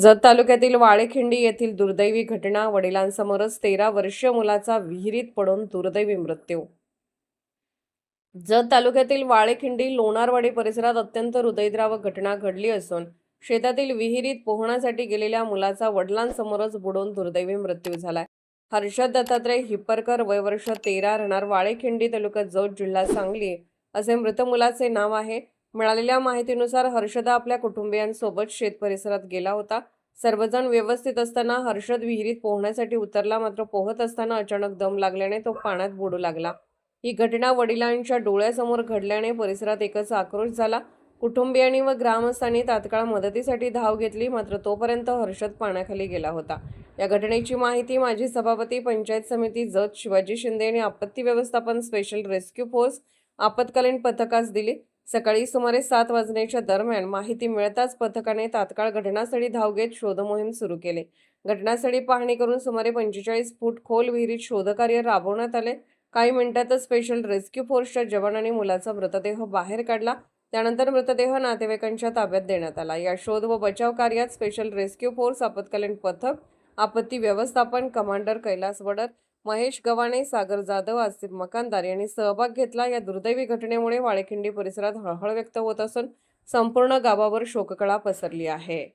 जत तालुक्यातील वाळेखिंडी येथील दुर्दैवी घटना. वडिलांसमोरच 13 वर्षीय मुलाचा विहिरीत पडून दुर्दैवी मृत्यू. जत तालुक्यातील वाळेखिंडी लोणारवाडी परिसरात अत्यंत हृदयद्रावक घटना घडली असून शेतातील विहिरीत पोहण्यासाठी गेलेल्या मुलाचा वडिलांसमोरच बुडून दुर्दैवी मृत्यू झालाय. हर्षद दत्तात्रय हिप्परकर, वय वर्ष 13, राहणार वाळेखिंडी, तालुका जत, जिल्हा सांगली असे मृत मुलाचे नाव आहे. मिळालेल्या माहितीनुसार हर्षद आपल्या कुटुंबियांसोबत शेत परिसरात गेला होता. सर्वजण व्यवस्थित असताना हर्षद विहिरीत पोहण्यासाठी उतरला, मात्र पोहत असताना अचानक दम लागल्याने तो पाण्यात बुडू लागला. ही घटना वडिलांच्या डोळ्यासमोर घडल्याने परिसरात एकच आक्रोश झाला. कुटुंबियांनी व ग्रामस्थांनी तात्काळ मदतीसाठी धाव घेतली, मात्र तोपर्यंत हर्षद पाण्याखाली गेला होता. या घटनेची माहिती माजी सभापती पंचायत समिती जत शिवाजी शिंदे यांनी आपत्ती व्यवस्थापन स्पेशल रेस्क्यू फोर्स आपत्कालीन पथकास दिली. सकाळी सुमारे 7 वाजण्याच्या दरम्यान माहिती मिळताच पथकाने तात्काळ घटनास्थळी धाव घेत शोधमोहीम सुरू केली. घटनास्थळी पाहणी करून सुमारे 45 फूट खोल विहिरीत शोधकार्य राबवण्यात आले. काही मिनिटातच स्पेशल रेस्क्यू फोर्सच्या जवानांनी मुलाचा मृतदेह बाहेर काढला. त्यानंतर मृतदेह नातेवाईकांच्या ताब्यात देण्यात आला. या शोध व बचाव कार्यात स्पेशल रेस्क्यू फोर्स आपत्कालीन पथक, आपत्ती व्यवस्थापन कमांडर कैलास वडर, महेश गव्हाणे, सागर जाधव, आसिफ मकानदार यांनी सहभाग घेतला. या दुर्दैवी घटनेमुळे वाळेखिंडी परिसरात हळहळ व्यक्त होत असून संपूर्ण गावावर शोककळा पसरली आहे.